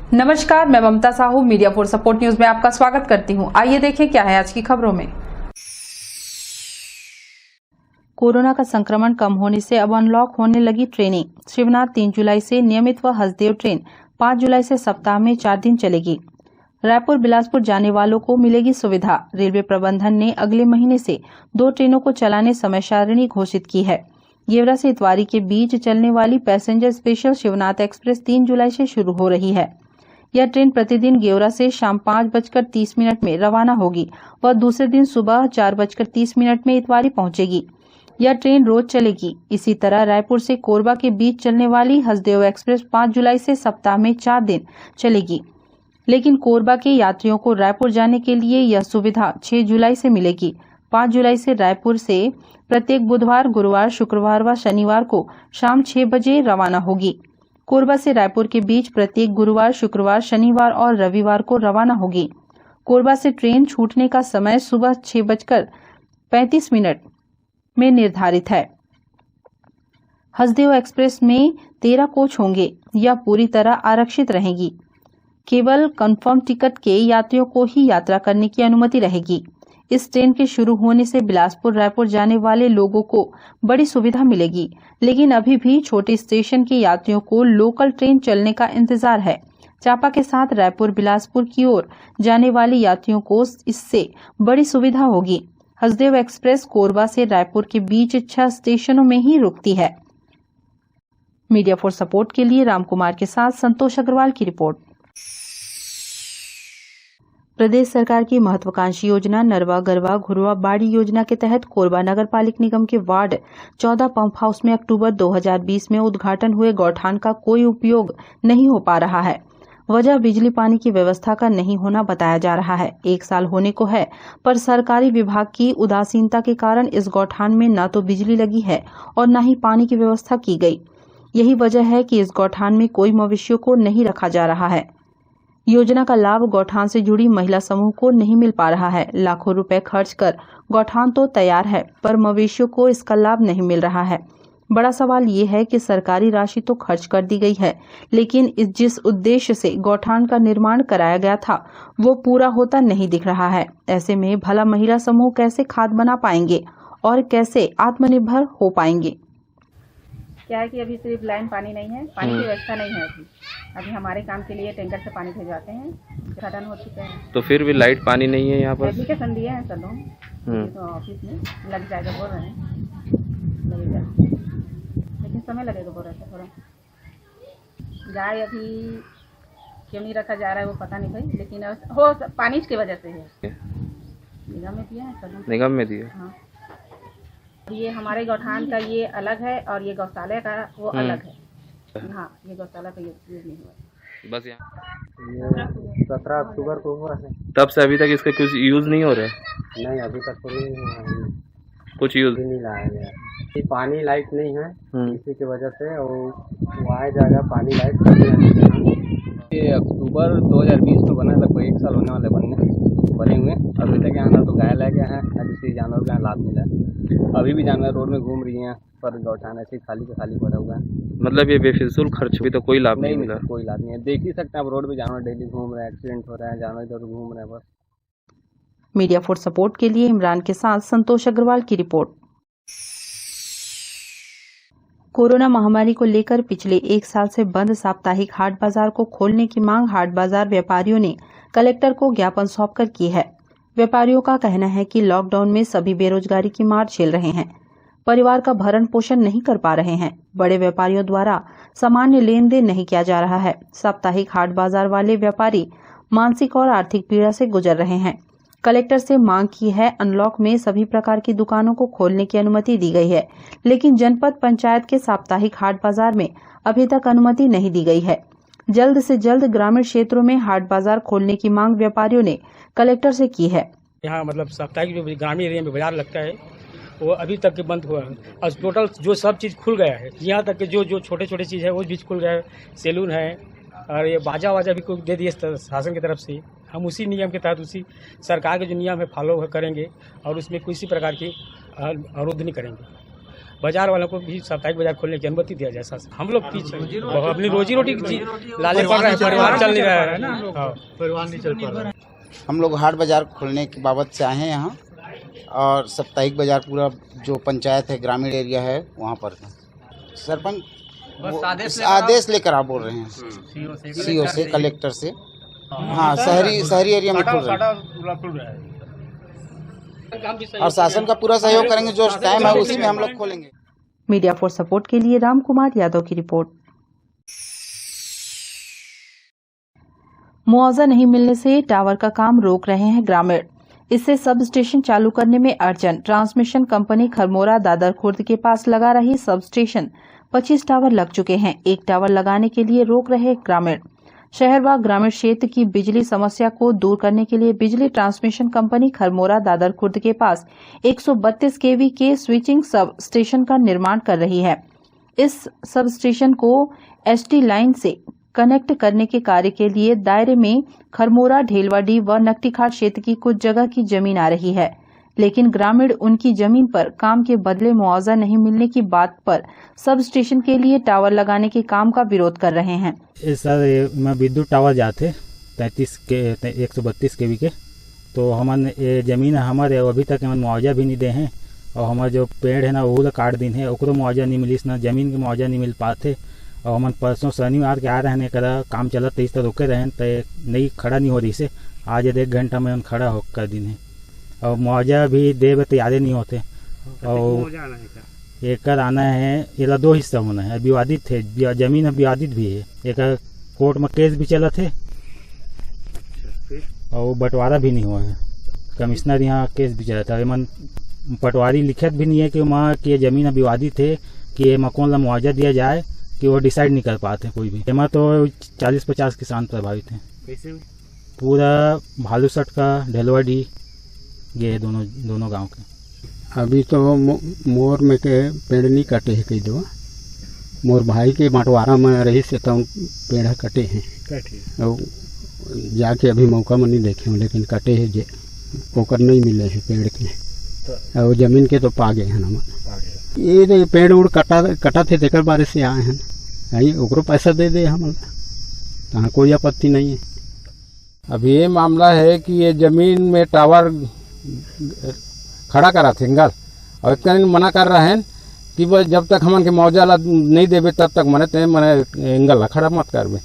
नमस्कार, मैं Mamta Sahu media for support news में आपका स्वागत करती हूं। आइए देखें क्या है आज की खबरों में। कोरोना का संक्रमण कम होने से अब अनलॉक होने लगी ट्रेनें। शिवनाथ 3 जुलाई से नियमित व हसदेव ट्रेन 5 जुलाई से सप्ताह में 4 दिन चलेगी। रायपुर बिलासपुर जाने वालों को मिलेगी सुविधा। रेलवे प्रबंधन ने अगले महीने से 2 ट्रेनों को चलाने समय सारिणी घोषित की है। गेवरा से इतवारी के बीच चलने वाली पैसेंजर स्पेशल शिवनाथ एक्सप्रेस 3 जुलाई से शुरू हो रही है। यह ट्रेन प्रतिदिन गेवरा से शाम 5:30 में रवाना होगी व दूसरे दिन सुबह 4:30 में इतवारी पहुंचेगी। यह ट्रेन रोज चलेगी। इसी तरह रायपुर से कोरबा के बीच चलने वाली हसदेव एक्सप्रेस 5 जुलाई से सप्ताह में 4 दिन चलेगी, लेकिन कोरबा के यात्रियों को रायपुर जाने के लिए यह सुविधा 6 जुलाई से मिलेगी। 5 जुलाई से रायपुर से प्रत्येक बुधवार, गुरुवार, शुक्रवार व शनिवार को शाम 6 बजे रवाना होगी। कोरबा से रायपुर के बीच प्रत्येक गुरुवार, शुक्रवार, शनिवार और रविवार को रवाना होगी। कोरबा से ट्रेन छूटने का समय सुबह 6:35 में निर्धारित है। हसदेव एक्सप्रेस में 13 कोच होंगे। यह पूरी तरह आरक्षित रहेगी। केवल कंफर्म टिकट के यात्रियों को ही यात्रा करने की अनुमति रहेगी। इस ट्रेन के शुरू होने से बिलासपुर रायपुर जाने वाले लोगों को बड़ी सुविधा मिलेगी, लेकिन अभी भी छोटे स्टेशन के यात्रियों को लोकल ट्रेन चलने का इंतजार है। चापा के साथ रायपुर बिलासपुर की ओर जाने वाले यात्रियों को इससे बड़ी सुविधा होगी। हसदेव एक्सप्रेस कोरबा से रायपुर के बीच 6 स्टेशनों में ही रुकती है। मीडिया फॉर सपोर्ट के लिए रामकुमार के साथ संतोष अग्रवाल की रिपोर्ट। प्रदेश सरकार की महत्वाकांक्षी योजना नरवा गरवा घुरवा बाड़ी योजना के तहत कोरबा नगर पालिक निगम के वार्ड 14 पंप हाउस में अक्टूबर 2020 में उद्घाटन हुए गौठान का कोई उपयोग नहीं हो पा रहा है। वजह बिजली पानी की व्यवस्था का नहीं होना बताया जा रहा है। 1 साल होने को है, पर सरकारी विभाग की उदासीनता के कारण इस गौठान में न तो बिजली लगी है और न ही पानी की व्यवस्था की गई। यही वजह है कि इस गौठान में कोई मवेशियों को नहीं रखा जा रहा है। योजना का लाभ गौठान से जुड़ी महिला समूह को नहीं मिल पा रहा है। लाखों रुपए खर्च कर गौठान तो तैयार है, पर मवेशियों को इसका लाभ नहीं मिल रहा है। बड़ा सवाल ये है कि सरकारी राशि तो खर्च कर दी गई है, लेकिन जिस उद्देश्य से गौठान का निर्माण कराया गया था वो पूरा होता नहीं दिख रहा है। ऐसे में भला महिला समूह कैसे खाद बना पाएंगे और कैसे आत्मनिर्भर हो पाएंगे। क्या है कि अभी सिर्फ लाइन पानी नहीं है, पानी की व्यवस्था नहीं है। अभी हमारे काम के लिए टैंकर से पानी भिजवाते हैं, खदान हो चुके हैं। तो फिर भी लाइट पानी नहीं है यहाँ पर। एप्लीकेशन दिए हैं सर लोग, तो ऑफिस में लग जाएगा बोल रहे हैं, लगेगा, लेकिन समय लगेगा बोल रहे थे थोड़ा। गाय अभी क्यों नहीं रखा जा रहा है वो पता नहीं भाई, लेकिन हो पानी की वजह से है। निगम में दिया है सर, निगम में दिया। हाँ, ये हमारे गौठान का ये अलग है और ये गौशाला का वो अलग है। हाँ, ये गौशाला का यूज नहीं हुआ। बस ये 17 अक्टूबर को हुआ है। तब से अभी तक इसका कुछ यूज नहीं हो रहा है। नहीं, अभी तक तो नहीं कुछ यूज नहीं लाया गया। पानी लाइट नहीं है, इसी की वजह से और वो आ जाएगा पानी लाइट। ये अक्टूबर 2020 में बना, लगभग 1 साल होने वाले बने हुए। अभी तक यहाँ ना तो गाय ले गया है, ना किसी जानवर का लाभ मिला है। अभी भी जानवर रोड में घूम रही हैं, पर गौठान ऐसे खाली के खाली पड़ा हुआ है। मतलब ये बेफिजूल खर्च भी तो कोई लाभ नहीं मिला। कोई लाभ नहीं है। देख ही सकते हैं आप, रोड पे जानवर डेली घूम रहे हैं, एक्सीडेंट हो रहा है, जानवर इधर घूम रहे हैं बस। मीडिया फॉर सपोर्ट के लिए इमरान के साथ संतोष अग्रवाल की रिपोर्ट। कोरोना महामारी को लेकर पिछले 1 साल से बंद साप्ताहिक हाट बाजार को खोलने की मांग हाट बाजार व्यापारियों ने कलेक्टर को ज्ञापन सौंपकर की है। व्यापारियों का कहना है कि लॉकडाउन में सभी बेरोजगारी की मार झेल रहे हैं, परिवार का भरण पोषण नहीं कर पा रहे हैं। बड़े व्यापारियों द्वारा सामान्य लेन देन नहीं किया जा रहा है। साप्ताहिक हाट बाजार वाले व्यापारी मानसिक और आर्थिक पीड़ा से गुजर रहे हैं। कलेक्टर से मांग की है। अनलॉक में सभी प्रकार की दुकानों को खोलने की अनुमति दी गई है, लेकिन जनपद पंचायत के साप्ताहिक हाट बाजार में अभी तक अनुमति नहीं दी गई है। जल्द से जल्द ग्रामीण क्षेत्रों में हाट बाजार खोलने की मांग व्यापारियों ने कलेक्टर से की है। यहाँ मतलब साप्ताहिक जो ग्रामीण एरिया में बाजार लगता है वो अभी तक के बंद हुआ है, और टोटल जो सब चीज़ खुल गया है। यहाँ तक के जो छोटे छोटे चीज़ है वो भी खुल गया है। सैलून है और ये बाजा वाजा भी दे दिए शासन की तरफ से। हम उसी नियम के तहत, उसी सरकार के जो नियम है फॉलो करेंगे और उसमें किसी प्रकार की अवरोध नहीं करेंगे। बाजार वालों को भी साप्ताहिक बाजार खोलने की अनुमति दिया जाए। शासन हम लोग पीछे अपनी रोजी रोटी लाले पड़ रहे हैं, परिवार चल नहीं रहा है ना, परिवार नहीं चल पा रहा है। हम लोग हाट बाजार खोलने की बाबत से आए हैं यहाँ, और साप्ताहिक बाजार पूरा जो पंचायत है, ग्रामीण एरिया है, वहाँ पर सरपंच आदेश लेकर आप बोल रहे हैं सीओ से, कलेक्टर से। हाँ, शहरी एरिया में खुल रहा है और शासन का पूरा सहयोग करेंगे। जो टाइम है उसी में हम लोग खोलेंगे। मीडिया फॉर सपोर्ट के लिए राम कुमार यादव की रिपोर्ट। मुआवजा नहीं मिलने से टावर का काम रोक रहे हैं ग्रामीण। इससे सब स्टेशन चालू करने में अड़चन। ट्रांसमिशन कंपनी खरमोरा दादर खुर्द के पास लगा रही सब स्टेशन 25 टावर लग चुके हैं। एक टावर लगाने के लिए रोक रहे ग्रामीण। शहर व ग्रामीण क्षेत्र की बिजली समस्या को दूर करने के लिए बिजली ट्रांसमिशन कंपनी खरमोरा दादर खुर्द के पास 132 केवी के स्विचिंग सब स्टेशन का निर्माण कर रही है। इस सब स्टेशन को एसटी लाइन से कनेक्ट करने के कार्य के लिए दायरे में खरमोरा, ढेलवाडी व नकटीखाट क्षेत्र की कुछ जगह की जमीन आ रही है, लेकिन ग्रामीण उनकी जमीन पर काम के बदले मुआवजा नहीं मिलने की बात पर सब स्टेशन के लिए टावर लगाने के काम का विरोध कर रहे हैं। सर, मैं विद्युत टावर जाते 132 केवी के, तो हमारे जमीन हमारे अभी तक हमारे मुआवजा भी नहीं दे हैं, और हमारे जो पेड़ है ना वो काट दिन है, ओकरो मुआवजा नहीं मिली, ना जमीन के मुआवजा नहीं मिल पाते। और हमारे परसों शनिवार के आ रहे हैं, करा काम चलत तो इस तरह रुके रहे तो नहीं खड़ा नहीं हो रही से, आज 1 घंटा में खड़ा होकर दिन है, और मुआवजा भी देवे तैयार नहीं होते। और एक आना है, ये 2 हिस्सा होना है, विवादित है, जमीन विवादित भी है, एक कोर्ट में केस भी चला थे और बंटवारा भी नहीं हुआ है। कमिश्नर यहाँ केस भी चला था, मन पटवारी लिखित भी नहीं है कि वहाँ की जमीन विवादित है कि ये कौन सा मुआवजा दिया जाए, कि वो डिसाइड नहीं कर पाते कोई भी। एमा तो 40-50 किसान प्रभावित हैं। कैसे पूरा भालूसट का, ढेलवाडी, ये दोनों गांव के। अभी तो मोर में के पेड़ नहीं कटे हैं, कई दो मोर भाई के बंटवारा में रही से तो पेड़ कटे हैं, और जाके अभी मौका में नहीं देखे हूँ, लेकिन कटे हैं जे ओकर नहीं मिले हैं पेड़ के, और जमीन के तो पा गए हैं ना। ये पेड़ उड़ कटा थे तेकर बारे से आए हैं, ओकरो पैसा दे दे हम, यहाँ कोई आपत्ति नहीं है। अभी ये मामला है कि ये जमीन में टावर खड़ा करा थे इंगल, और इतना मना कर रहे हैं कि वह जब तक हमन के मुआवजा नहीं देवे तब तक मने इंगल खड़ा मत करबे।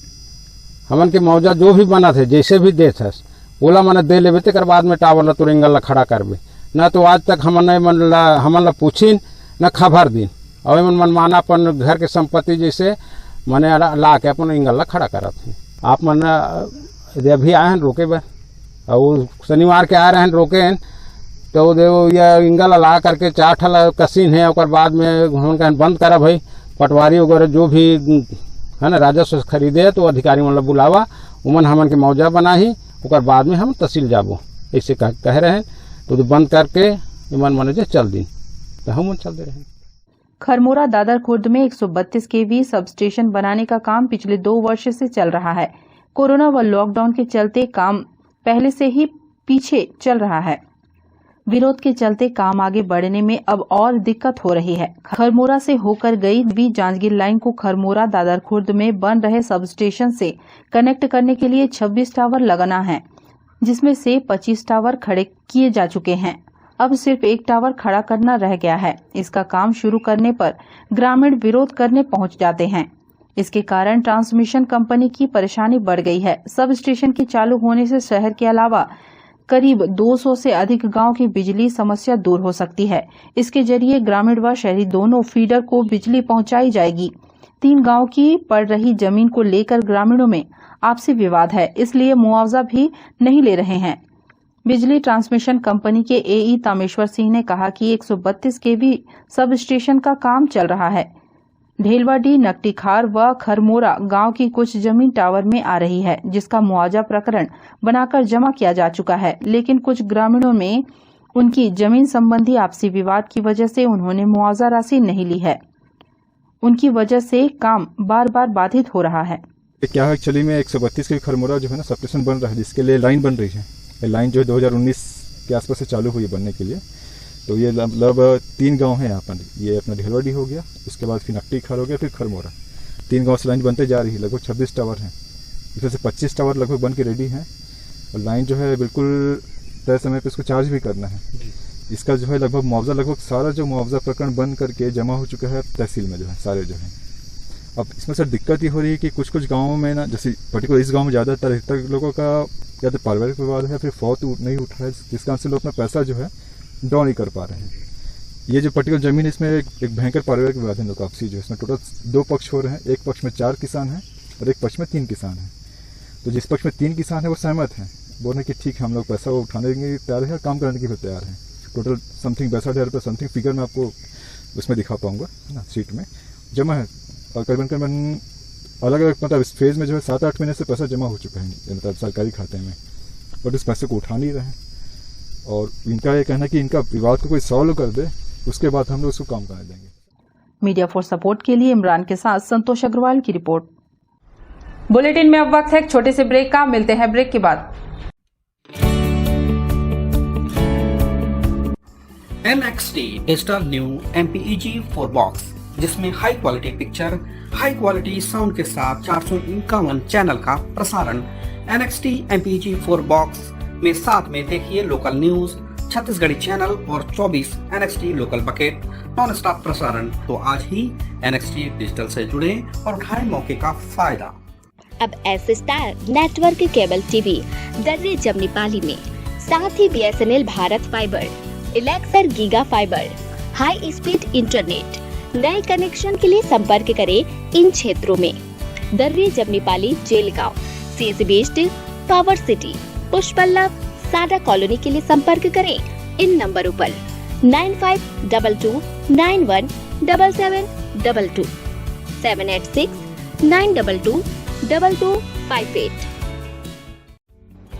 हमन के मुआवजा जो भी बना थे, जैसे भी दे थे ओला मने दे लेवे, तेकर बाद में टावर ला तो इंगल खड़ा करबे। न तो आज तक हमन ला पूछिन न खबर दिन, और मन माना अपन घर के संपत्ति जैसे मने ला के अपन इंगल ला खड़ा करत हैं। आप मन अभी आए हैं रोके बर, और शनिवार के आ रहे हैं रोके हैं, तो देखो ये इंगल ला करके 4 ठल कसीन है, और बाद में हम कहें बंद करा भाई, पटवारी वगैरह जो भी है ना राजस्व खरीदे तो अधिकारी मतलब बुलावा, उमन हमन के मुआवजा बना ही, और बाद में हम तहसील जाबो, ऐसे कह रहे हैं। तो बंद करके इमन मन चल दिन, तो हम चल दे रहे हैं। खरमोरा दादर खुर्द में 132 केवी सब स्टेशन बनाने का काम पिछले 2 वर्ष से चल रहा है। कोरोना व लॉकडाउन के चलते काम पहले से ही पीछे चल रहा है। विरोध के चलते काम आगे बढ़ने में अब और दिक्कत हो रही है। खरमोरा से होकर गई जांजगीर लाइन को खरमोरा दादर खुर्द में बन रहे सब स्टेशन से कनेक्ट करने के लिए 26 टावर लगाना है, जिसमें से 25 टावर खड़े किए जा चुके हैं। अब सिर्फ 1 टावर खड़ा करना रह गया है। इसका काम शुरू करने पर ग्रामीण विरोध करने पहुंच जाते हैं। इसके कारण ट्रांसमिशन कंपनी की परेशानी बढ़ गई है। सब स्टेशन के चालू होने से शहर के अलावा करीब 200 से अधिक गांव की बिजली समस्या दूर हो सकती है। इसके जरिए ग्रामीण व शहरी दोनों फीडर को बिजली पहुंचाई जाएगी। 3 गांव की पड़ रही जमीन को लेकर ग्रामीणों में आपसी विवाद है, इसलिए मुआवजा भी नहीं ले रहे हैं। बिजली ट्रांसमिशन कंपनी के एई तामेश्वर सिंह ने कहा कि 132 केवी सब स्टेशन का काम चल रहा है। ढेलवाडी, नकटीखार व खरमोरा गांव की कुछ जमीन टावर में आ रही है, जिसका मुआवजा प्रकरण बनाकर जमा किया जा चुका है, लेकिन कुछ ग्रामीणों में उनकी जमीन संबंधी आपसी विवाद की वजह से उन्होंने मुआवजा राशि नहीं ली है। उनकी वजह से काम बार बार बाधित हो रहा है। क्या है एक्चुअली में 132 के खरमोरा जो है ना सब स्टेशन बन रहा है, जिसके लिए लाइन बन रही है। लाइन जो है 2019 के आसपास से चालू हुई है बनने के लिए। तो ये मतलब 3 गांव हैं यहाँ पर। ये अपना ढेलवाड़ी हो गया, उसके बाद फिर नकटी खर हो गया, फिर खरमोरा। 3 गांव से लाइन बनते जा रही है। लगभग 26 टावर हैं, इसमें से 25 टावर लगभग बन के रेडी हैं और लाइन जो है बिल्कुल तय समय पे इसको चार्ज भी करना है। इसका जो है लगभग मुआवजा, लगभग सारा जो मुआवजा प्रकरण बन करके जमा हो चुका है तहसील में, जो है सारे जो है। अब इसमें सर दिक्कत ये हो रही है कि कुछ गाँवों में ना, जैसे पर्टिकुलर इस गाँव में ज़्यादातर अधिकतर लोगों का या तो पारिवारिक विवाद है, फिर फौत नहीं उठ रहा है, जिस कारण से लोग अपना पैसा जो है ड्रॉ नहीं कर पा रहे हैं। ये जो पर्टिकुलर जमीन है, इसमें एक भयंकर पारिवारिक विवाद है लोग आपसी, जो इसमें टोटल 2 पक्ष हो रहे हैं। एक पक्ष में 4 किसान हैं और एक पक्ष में 3 किसान हैं। तो जिस पक्ष में 3 किसान है वो सहमत हैं, बोल रहे कि ठीक है हम लोग पैसा उठाने के लिए तैयार है, काम करने के लिए तैयार हैं। टोटल समथिंग 62,000 रुपये समथिंग फिगर मैं आपको उसमें दिखा पाऊंगा ना, सीट में जमा है। और करीबन अलग अलग मतलब इस फेज़ में जो है 7-8 महीने से पैसा जमा हो चुका है मतलब सरकारी खाते में, बट इस पैसे को उठा नहीं रहे हैं। और इनका ये कहना है कि इनका विवाद को कोई सॉल्व कर दे, उसके बाद हम लोग उसको काम करने देंगे। मीडिया फॉर सपोर्ट के लिए इमरान के साथ संतोष अग्रवाल की रिपोर्ट। बुलेटिन में अब वक्त है एक छोटे से ब्रेक का, मिलते हैं ब्रेक के बाद। NXT digital new MPEG 4 box, जिसमें high quality picture, high quality sound के साथ 451 चैनल का प्रसारण। NXT MPEG 4 बॉक्स में साथ में देखिए लोकल न्यूज, छत्तीसगढ़ी चैनल और 24 NXT local bucket non stop प्रसारण। तो आज ही NXT डिजिटल से जुड़े और उठाएं मौके का फायदा। अब S star network cable TV Darri Jamnipali में, साथ ही BSNL भारत फाइबर, इलेक्सर giga fibre, high speed internet. नए कनेक्शन के लिए संपर्क करें इन क्षेत्रों में: Darri Jamnipali, Jelgaon, CSB steel, power city, Pushpallav, SADA colony के लिए संपर्क करें इन नंबरों पर 9522 91 7722 786 922 2258।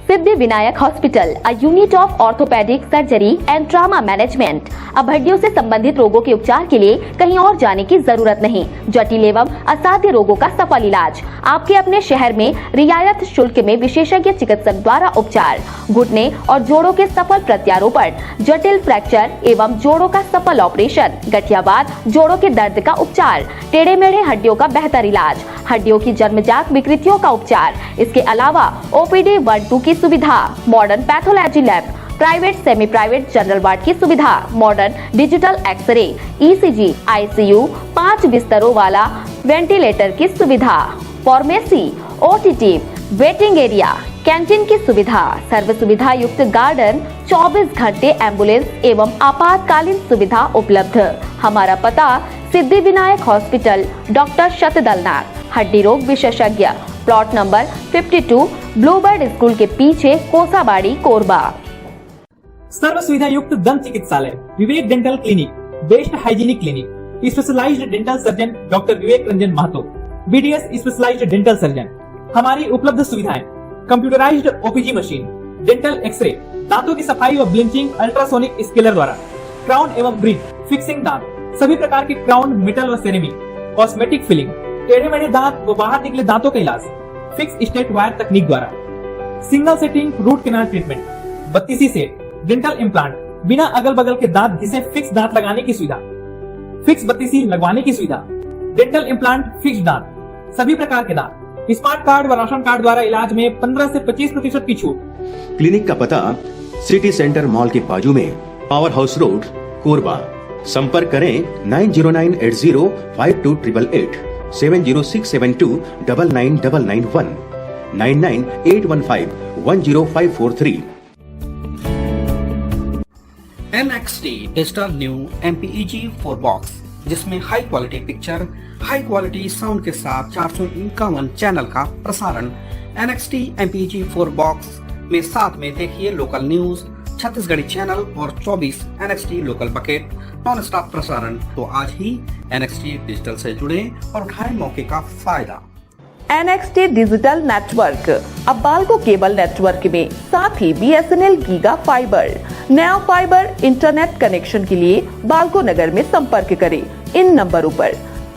Siddhi Vinayak hospital, a unit of orthopaedic surgery and trauma management. अब हड्डियों से संबंधित रोगों के उपचार के लिए कहीं और जाने की जरूरत नहीं। जटिल एवं असाध्य रोगों का सफल इलाज आपके अपने शहर में रियायत शुल्क में विशेषज्ञ चिकित्सक द्वारा उपचार। घुटने और जोड़ों के सफल प्रत्यारोपण, जटिल फ्रैक्चर एवं जोड़ों का सफल ऑपरेशन, गठियावाद, जोड़ों के दर्द का उपचार, टेढ़े मेढ़े हड्डियों का बेहतर इलाज, हड्डियों की जन्मजात विकृतियों का उपचार। इसके अलावा OPD 1-2 की सुविधा, modern pathology lab, private semi private general ward की सुविधा, modern digital x ray, ECG, ICU, 5 बिस्तरों वाला वेंटिलेटर की सुविधा, pharmacy, OTT, waiting area, canteen की सुविधा, सर्व सुविधा युक्त गार्डन, 24 घंटे एम्बुलेंस एवं आपातकालीन सुविधा उपलब्ध। हमारा पता: सिद्धि विनायक हॉस्पिटल, डॉक्टर शतदलनाथ, हड्डी रोग विशेषज्ञ, प्लॉट नंबर 52, ब्लूबर्ड स्कूल के पीछे, कोसाबाड़ी, कोरबा। सर्व सुविधा युक्त दंत चिकित्सालय, Vivek dental clinic, best hygienic clinic, specialised dental surgeon doctor Vivek Ranjan Mahato, BDS specialised dental surgeon. हमारी उपलब्ध सुविधाएं: computerised OPG machine, dental x ray, दांतों की सफाई व ब्लीचिंग अल्ट्रासोनिक स्केलर द्वारा, क्राउन एवं ब्रिज, फिक्सिंग दांत, सभी प्रकार के क्राउन, मेटल व सेरेमिक, कॉस्मेटिक फिलिंग, टेढ़े मेढ़े दांत व बाहर निकले दांतों का इलाज फिक्स स्टेट वायर तकनीक द्वारा, single sitting root canal treatment, 32 set, dental implant, बिना अगल बगल के दांत घिसे फिक्स दांत लगाने की सुविधा, फिक्स 32 लगवाने की सुविधा, डेंटल इम्प्लांट, फिक्स दांत, सभी प्रकार के दांत, स्मार्ट कार्ड व राशन कार्ड द्वारा इलाज में 15 से 25% की छूट। क्लिनिक का पता: सिटी सेंटर मॉल के बाजू में, पावर हाउस रोड, कोरबा। संपर्क करें 9098052888, 70672999991, 9981510543। NXT digital new MPEG 4 box, जिसमें high quality picture, high quality sound के साथ 451 चैनल का प्रसारण। NXT MPEG 4 बॉक्स में साथ में देखिए लोकल न्यूज, छत्तीसगढ़ी चैनल और 24 NXT local bucket non stop प्रसारण। तो आज ही NXT डिजिटल से जुड़े और उठाएं मौके का फायदा। NXT डिजिटल नेटवर्क, अब बाल्को केबल नेटवर्क में, साथ ही BSNL गीगा फाइबर। नया फाइबर इंटरनेट कनेक्शन के लिए बाल्को नगर में संपर्क करें इन नंबरों पर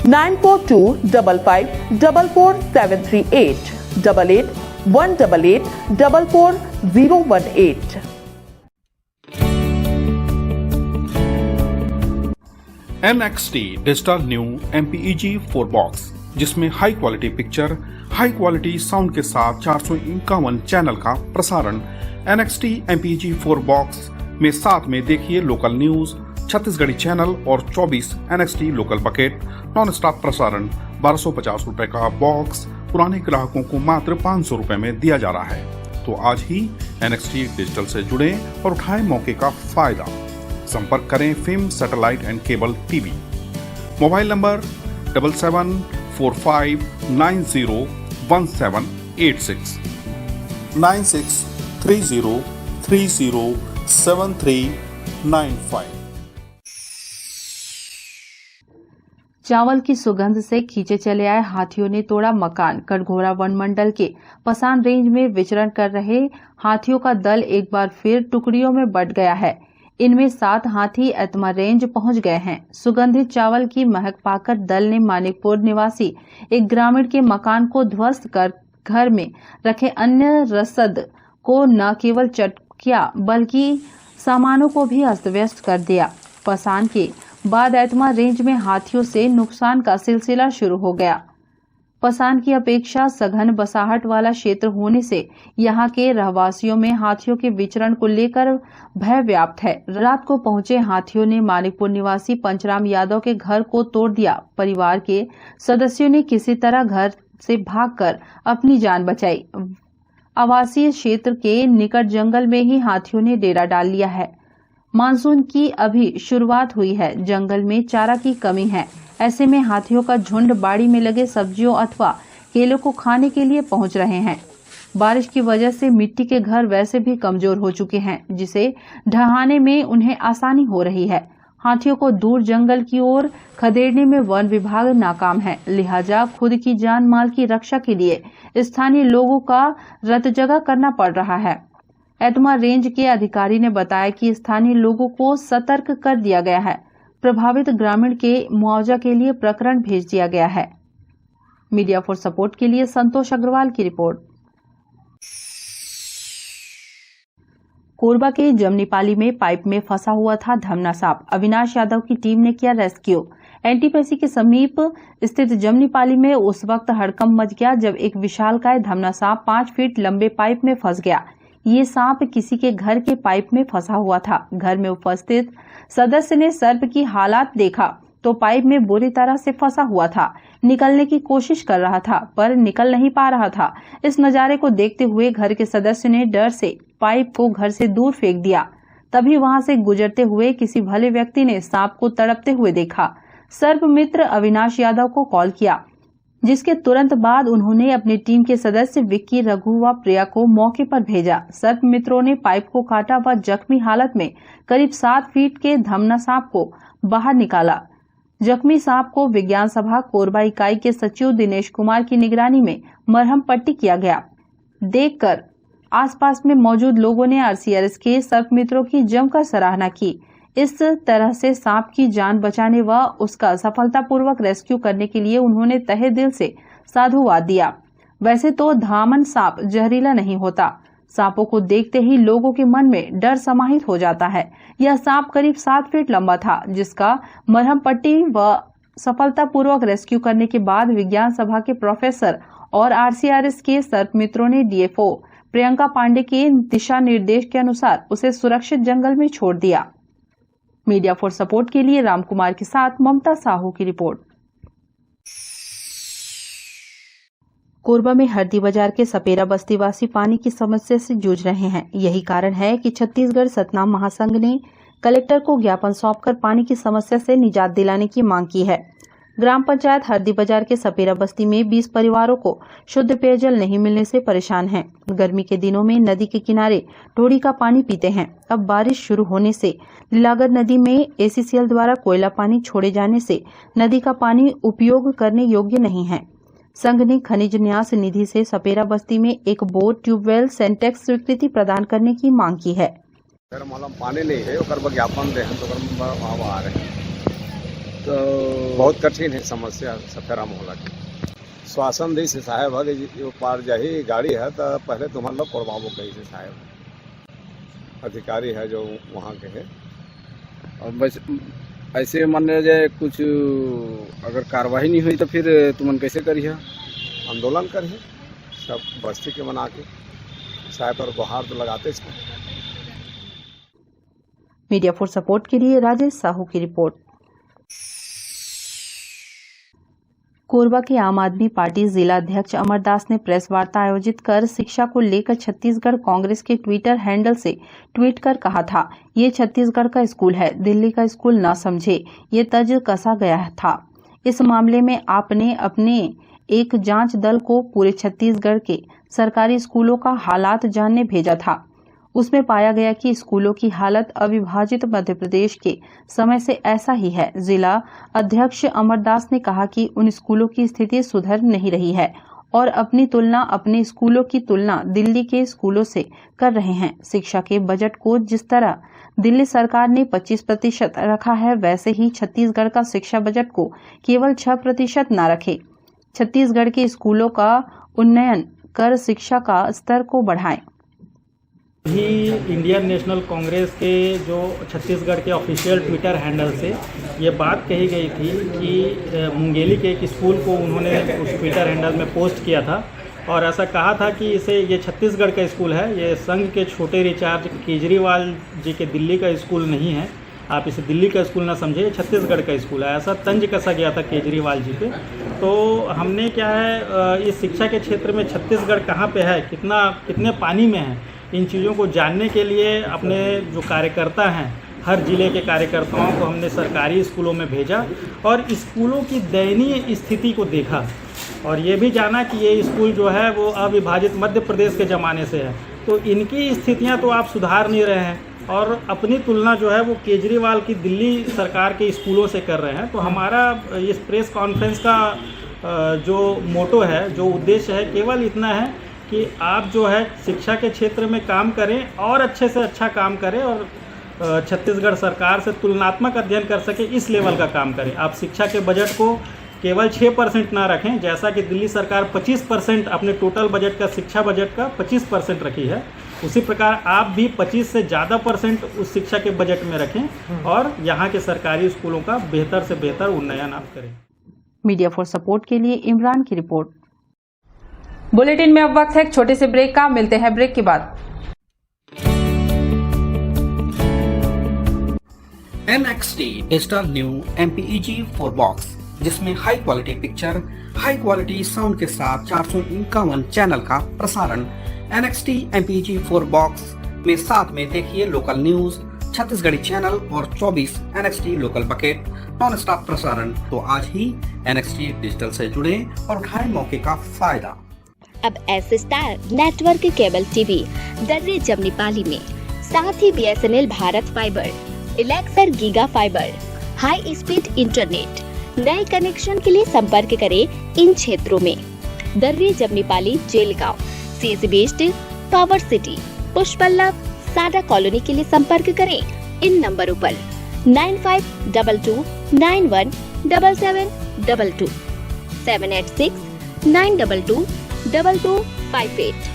9425544738, 8818844018। NXT digital new MPEG 4 box, जिसमें high quality picture, high quality sound के साथ 451 चैनल का प्रसारण। NXT MPEG 4 बॉक्स में साथ में देखिए लोकल न्यूज, छत्तीसगढ़ी चैनल और 24 NXT local bucket non stop प्रसारण। 1250 रुपए का बॉक्स पुराने ग्राहकों को मात्र 500 रुपए में दिया जा रहा है। तो आज ही NXT डिजिटल से जुड़े और उठाएं मौके का फायदा। संपर्क करें film satellite and cable TV. Mobile number 7745901786 9630307395। चावल की सुगंध से खींचे चले आए हाथियों ने तोड़ा मकान। कटघोरा वन मंडल के पसान रेंज में विचरण कर रहे हाथियों का दल एक बार फिर टुकड़ियों में बंट गया है। इनमें 7 हाथी एतमा रेंज पहुंच गए हैं। सुगंधित चावल की महक पाकर दल ने मानिकपुर निवासी एक ग्रामीण के मकान को ध्वस्त कर घर में रखे अन्य रसद को न केवल चट किया बल्कि सामानों को भी अस्त व्यस्त कर दिया। पसान के बाद एतमा रेंज में हाथियों से नुकसान का सिलसिला शुरू हो गया। पसान की अपेक्षा सघन बसाहट वाला क्षेत्र होने से यहां के रहवासियों में हाथियों के विचरण को लेकर भय व्याप्त है। रात को पहुंचे हाथियों ने मानिकपुर निवासी पंचराम यादव के घर को तोड़ दिया। परिवार के सदस्यों ने किसी तरह घर से भागकर अपनी जान बचाई। आवासीय क्षेत्र के निकट जंगल में ही हाथियों ने डेरा डाल लिया है। मानसून की अभी शुरुआत हुई है, जंगल में चारा की कमी है। ऐसे में हाथियों का झुंड बाड़ी में लगे सब्जियों अथवा केलों को खाने के लिए पहुंच रहे हैं। बारिश की वजह से मिट्टी के घर वैसे भी कमजोर हो चुके हैं, जिसे ढहाने में उन्हें आसानी हो रही है। हाथियों को दूर जंगल की ओर खदेड़ने में वन विभाग नाकाम है। लिहाजा खुद की जान माल की रक्षा के लिए स्थानीय लोगों का रतजगा करना पड़ रहा है। एतमा रेंज के अधिकारी ने बताया कि स्थानीय लोगों को सतर्क कर दिया गया है। प्रभावित ग्रामीण के मुआवजा के लिए प्रकरण भेज दिया गया है। मीडिया फॉर सपोर्ट के लिए संतोष अग्रवाल की रिपोर्ट। कोरबा के जमनीपाली में पाइप में फंसा हुआ था धमना सांप। अविनाश यादव की टीम ने किया रेस्क्यू। एनटीपीसी के समीप स्थित जमनीपाली में उस वक्त हड़कंप मच गया जब एक विशालकाय धमना सांप 5 फीट लंबे पाइप में फंस गया। ये सांप किसी के घर के पाइप में फंसा हुआ था। घर में उपस्थित सदस्य ने सर्प की हालात देखा तो पाइप में बुरी तरह से फंसा हुआ था। निकलने की कोशिश कर रहा था पर निकल नहीं पा रहा था। इस नजारे को देखते हुए घर के सदस्य ने डर से पाइप को घर से दूर फेंक दिया। तभी वहां से गुजरते हुए किसी भले व्यक्ति ने सांप को तड़पते हुए देखा। सर्प मित्र अविनाश यादव को कॉल किया, जिसके तुरंत बाद उन्होंने अपनी टीम के सदस्य विक्की, रघु व प्रिया को मौके पर भेजा। सर्प मित्रों ने पाइप को काटा व जख्मी हालत में करीब 7 फीट के धमना सांप को बाहर निकाला। जख्मी सांप को विज्ञान सभा कोरबा इकाई के सचिव दिनेश कुमार की निगरानी में मरहम पट्टी किया गया। देखकर आसपास में मौजूद लोगों ने RCRS के सर्प मित्रों की जमकर सराहना की। इस तरह से सांप की जान बचाने व उसका सफलतापूर्वक रेस्क्यू करने के लिए उन्होंने तहे दिल से साधुवाद दिया। वैसे तो धामन सांप जहरीला नहीं होता। सांपों को देखते ही लोगों के मन में डर समाहित हो जाता है। यह सांप करीब 7 फीट लंबा था, जिसका मरहम पट्टी व सफलतापूर्वक रेस्क्यू करने के बाद विज्ञान सभा के प्रोफेसर और RCRS के सर्प मित्रों ने DFO प्रियंका पांडे के दिशा निर्देश के अनुसार उसे सुरक्षित जंगल में छोड़ दिया। मीडिया फॉर सपोर्ट के लिए रामकुमार के साथ ममता साहू की रिपोर्ट। कोरबा में हरदी बाजार के सपेरा बस्तीवासी पानी की समस्या से जूझ रहे हैं। यही कारण है कि छत्तीसगढ़ सतनाम महासंघ ने कलेक्टर को ज्ञापन सौंपकर पानी की समस्या से निजात दिलाने की मांग की है। ग्राम पंचायत हरदी बाजार के सपेरा बस्ती में 20 परिवारों को शुद्ध पेयजल नहीं मिलने से परेशान हैं। गर्मी के दिनों में नदी के किनारे ढोड़ी का पानी पीते हैं। अब बारिश शुरू होने से लीलागर नदी में ACCL द्वारा कोयला पानी छोड़े जाने से नदी का पानी उपयोग करने योग्य नहीं है। संघ ने खनिज न्यास निधि से सपेरा बस्ती में एक बोर, ट्यूबवेल, सेंटेक्स स्वीकृति प्रदान करने की मांग की है। पानी नहीं है, ज्ञापन दे तो आ रहे हैं तो बहुत कठिन है समस्या सफेरा मोहल्ला की। श्वासन दी से साहेब है जो पार जाही गाड़ी है तो पहले तुम्हारे लोग करवाओ कहीं से साहेब अधिकारी है जो वहाँ के है। और बस ऐसे मान जाए कुछ अगर कार्रवाई नहीं हुई तो फिर तुमन कैसे करिए, आंदोलन करिए सब बस्ती के बना के चाय पर गुहार तो लगाते इसको। मीडिया फॉर सपोर्ट के लिए राजेश साहू की रिपोर्ट। कोरबा के आम आदमी पार्टी जिला अध्यक्ष अमरदास ने प्रेस वार्ता आयोजित कर शिक्षा को लेकर छत्तीसगढ़ कांग्रेस के ट्विटर हैंडल से ट्वीट कर कहा था, ये छत्तीसगढ़ का स्कूल है, दिल्ली का स्कूल न समझे, ये तर्ज कसा गया था। इस मामले में आपने अपने एक जांच दल को पूरे छत्तीसगढ़ के सरकारी स्कूलों का हालात जानने भेजा था। उसमें पाया गया कि स्कूलों की हालत अविभाजित मध्य प्रदेश के समय से ऐसा ही है। जिला अध्यक्ष अमरदास ने कहा कि उन स्कूलों की स्थिति सुधर नहीं रही है और अपने स्कूलों की तुलना दिल्ली के स्कूलों से कर रहे हैं। शिक्षा के बजट को जिस तरह दिल्ली सरकार ने 25% रखा है, वैसे ही छत्तीसगढ़ का शिक्षा बजट को केवल 6% न रखे। छत्तीसगढ़ के स्कूलों का उन्नयन कर शिक्षा का स्तर को बढ़ाएं। ही इंडियन नेशनल कांग्रेस के जो छत्तीसगढ़ के ऑफिशियल ट्विटर हैंडल से ये बात कही गई थी कि मुंगेली के एक स्कूल को उन्होंने उस ट्विटर हैंडल में पोस्ट किया था और ऐसा कहा था कि ये छत्तीसगढ़ का स्कूल है, ये संघ के छोटे रिचार्ज केजरीवाल जी के दिल्ली का स्कूल नहीं है, आप इसे दिल्ली का स्कूल ना समझे, ये छत्तीसगढ़ का स्कूल है, ऐसा तंज कसा गया था केजरीवाल जी पे। तो हमने क्या है इस शिक्षा के क्षेत्र में छत्तीसगढ़ कहाँ पे है, कितने पानी में है, इन चीज़ों को जानने के लिए अपने जो कार्यकर्ता हैं, हर ज़िले के कार्यकर्ताओं को हमने सरकारी स्कूलों में भेजा और स्कूलों की दयनीय स्थिति को देखा और ये भी जाना कि ये स्कूल जो है वो अविभाजित मध्य प्रदेश के ज़माने से है। तो इनकी स्थितियां तो आप सुधार नहीं रहे हैं और अपनी तुलना जो है वो केजरीवाल की दिल्ली सरकार के स्कूलों से कर रहे हैं। तो हमारा इस प्रेस कॉन्फ्रेंस का जो मोटो है, जो उद्देश्य है, केवल इतना है कि आप जो है शिक्षा के क्षेत्र में काम करें और अच्छे से अच्छा काम करें और छत्तीसगढ़ सरकार से तुलनात्मक अध्ययन कर सके, इस लेवल का काम करें। आप शिक्षा के बजट को केवल 6% ना रखें, जैसा कि दिल्ली सरकार 25% अपने टोटल बजट का, शिक्षा बजट का 25% रखी है, उसी प्रकार आप भी 25 से ज़्यादा % उस शिक्षा के बजट में रखें और यहाँ के सरकारी स्कूलों का बेहतर से बेहतर उन्नयन आप करें। मीडिया फॉर सपोर्ट के लिए इमरान की रिपोर्ट। बुलेटिन में अब वक्त है एक छोटे से ब्रेक का, मिलते हैं ब्रेक के बाद। NXT digital new MPEG 4 box, जिसमें high quality picture, high quality sound के साथ 451 चैनल का प्रसारण। NXT MPEG 4 बॉक्स में साथ में देखिए लोकल न्यूज, छत्तीसगढ़ी चैनल और 24 NXT local bucket non stop प्रसारण। तो आज ही NXT डिजिटल से जुड़े और उठाएं मौके का फायदा। अब S star network cable TV Darri Jamnipali में, साथ ही BSNL भारत फाइबर, इलेक्सर giga fibre, high speed internet. नए कनेक्शन के लिए संपर्क करें इन क्षेत्रों में: Darri Jamnipali, Jelgaon, CSB based, power city, Pushpallav, SADA colony के लिए संपर्क करें इन नंबरों पर 9522 91 7722 786 922 2258।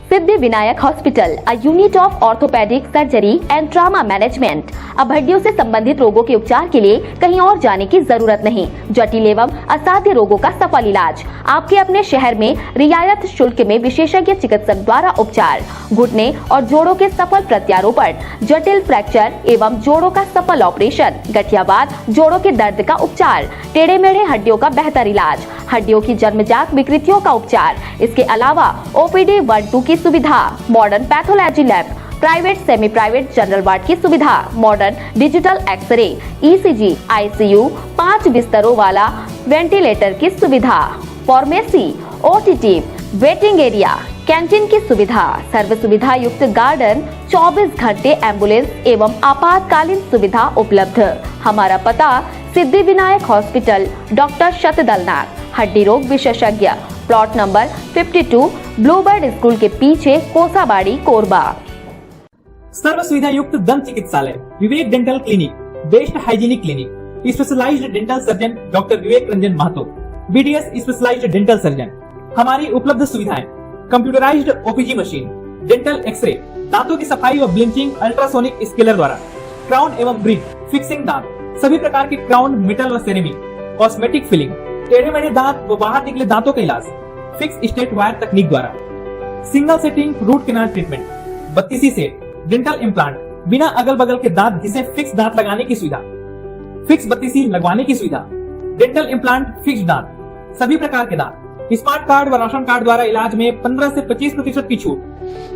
Siddhi Vinayak hospital, a unit of orthopaedic surgery and trauma management. अब हड्डियों से संबंधित रोगों के उपचार के लिए कहीं और जाने की जरूरत नहीं। जटिल एवं असाध्य रोगों का सफल इलाज आपके अपने शहर में रियायत शुल्क में विशेषज्ञ चिकित्सक द्वारा उपचार। घुटने और जोड़ों के सफल प्रत्यारोपण, जटिल फ्रैक्चर एवं जोड़ों का सफल ऑपरेशन, गठियावाद, जोड़ों के दर्द का उपचार, टेढ़े मेढ़े हड्डियों का बेहतर इलाज, हड्डियों की जन्मजात विकृतियों का उपचार। इसके अलावा OPD 1-2 की सुविधा, modern pathology lab, private semi private general ward की सुविधा, modern digital x ray, ECG, ICU, 5 बिस्तरों वाला वेंटिलेटर की सुविधा, pharmacy, OTT, waiting area, canteen की सुविधा, सर्व सुविधा युक्त गार्डन, 24 घंटे एम्बुलेंस एवं आपातकालीन सुविधा उपलब्ध। हमारा पता: सिद्धि विनायक हॉस्पिटल, डॉक्टर शतदलनाथ, हड्डी रोग विशेषज्ञ, प्लॉट नंबर 52, ब्लूबर्ड स्कूल के पीछे, कोसाबाड़ी, कोरबा। सर्व सुविधा युक्त दंत चिकित्सालय, Vivek dental clinic, best hygienic clinic, specialised dental surgeon doctor Vivek Ranjan Mahato, BDS specialised dental surgeon. हमारी उपलब्ध सुविधाएं: computerised OPG machine, dental x ray, दांतों की सफाई व ब्लीचिंग अल्ट्रासोनिक स्केलर द्वारा, क्राउन एवं ब्रिज, फिक्सिंग दांत, सभी प्रकार के क्राउन, मेटल और सेरेमिक, कॉस्मेटिक फिलिंग, टेढ़े मेढ़े दांत व बाहर निकले दांतों का इलाज फिक्स स्टेट वायर तकनीक द्वारा, single sitting root canal treatment, 32 set, dental implant, बिना अगल बगल के दांत घिसे फिक्स दांत लगाने की सुविधा, फिक्स 32 लगवाने की सुविधा, डेंटल इम्प्लांट, फिक्स दांत, सभी प्रकार के दांत, स्मार्ट कार्ड व राशन कार्ड द्वारा इलाज में 15 से 25% की छूट।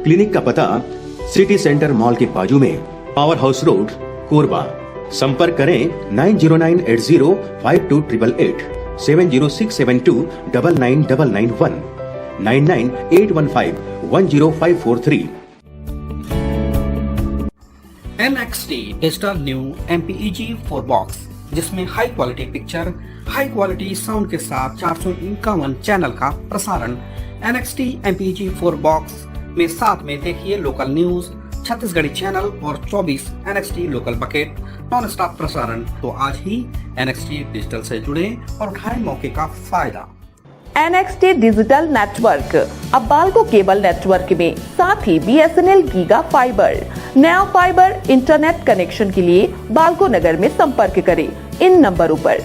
क्लिनिक का पता सिटी सेंटर मॉल के बाजू में, पावर हाउस रोड, कोरबा। संपर्क करें 9098052888, 7067299991, 9981510543। NXT digital new MPEG 4 box, जिसमें high quality picture, high quality sound के साथ 451 चैनल का प्रसारण। NXT MPEG 4 बॉक्स में साथ में देखिए लोकल न्यूज, छत्तीसगढ़ी चैनल और 24 NXT local bucket non stop प्रसारण। तो आज ही NXT डिजिटल से जुड़े और उठाएं मौके का फायदा। NXT डिजिटल नेटवर्क अब बाल्को केबल नेटवर्क में साथ ही BSNL गीगा फाइबर, नया फाइबर इंटरनेट कनेक्शन के लिए बाल्को नगर में संपर्क करें इन नंबरों पर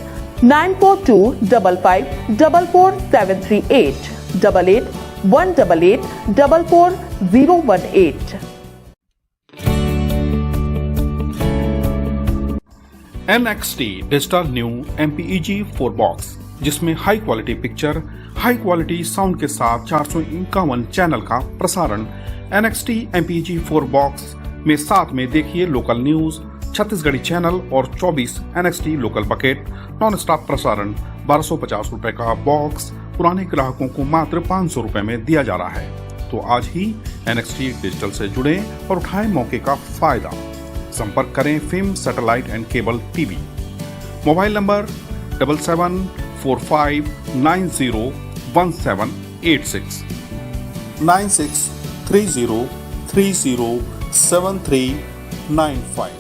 9425544738, 8818844018। NXT digital new MPEG 4 box, जिसमें high quality picture, high quality sound के साथ 451 चैनल का प्रसारण। NXT MPEG 4 बॉक्स में साथ में देखिए लोकल न्यूज, छत्तीसगढ़ी चैनल और 24 NXT local bucket non stop प्रसारण। 1250 रुपए का बॉक्स पुराने ग्राहकों को मात्र 500 रुपए में दिया जा रहा है। तो आज ही NXT डिजिटल से जुड़े और उठाएं मौके का फायदा। संपर्क करें film satellite and cable TV. Mobile number 7745901786, 9630307395।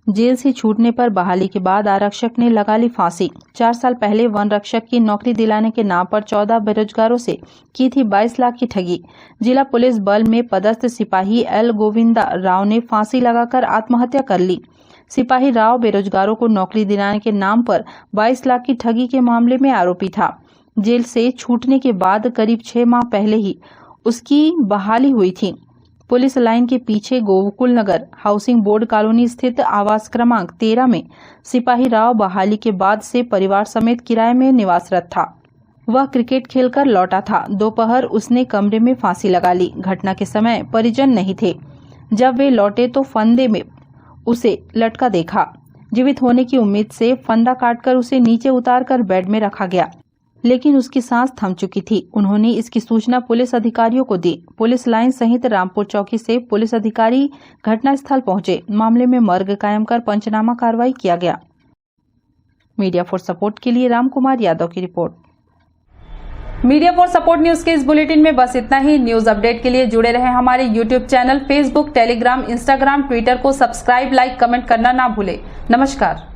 Jail से छूटने पर बहाली के बाद आरक्षक ने लगा ली फांसी। 4 साल पहले वन रक्षक की नौकरी दिलाने के नाम पर 14 बेरोजगारों से की थी 22 लाख की ठगी। जिला पुलिस बल में पदस्थ सिपाही एल गोविंदा राव ने फांसी लगाकर आत्महत्या कर ली। सिपाही राव बेरोजगारों को नौकरी दिलाने के नाम पर 22 लाख की ठगी के मामले में आरोपी था। जेल से छूटने के बाद करीब 6 माह पहले ही उसकी बहाली हुई थी। पुलिस लाइन के पीछे गोकुल नगर हाउसिंग बोर्ड कॉलोनी स्थित आवास क्रमांक 13 में सिपाही राव बहाली के बाद से परिवार समेत किराए में निवासरत था। वह क्रिकेट खेलकर लौटा था। दोपहर उसने कमरे में फांसी लगा ली। घटना के समय परिजन नहीं थे। जब वे लौटे तो फंदे में उसे लटका देखा। जीवित होने की उम्मीद से फंदा काटकर उसे नीचे उतारकर बेड में रखा गया, लेकिन उसकी सांस थम चुकी थी। उन्होंने इसकी सूचना पुलिस अधिकारियों को दी। पुलिस लाइन सहित रामपुर चौकी से पुलिस अधिकारी घटनास्थल पहुंचे। मामले में मर्ग कायम कर पंचनामा कार्रवाई किया गया। मीडिया फॉर सपोर्ट के लिए राम कुमार यादव की report. Media for support news के इस बुलेटिन में बस इतना ही। न्यूज अपडेट के लिए जुड़े रहे हमारे YouTube channel, Facebook, Telegram, Instagram, Twitter को सब्सक्राइब, लाइक, कमेंट करना ना भूले। नमस्कार।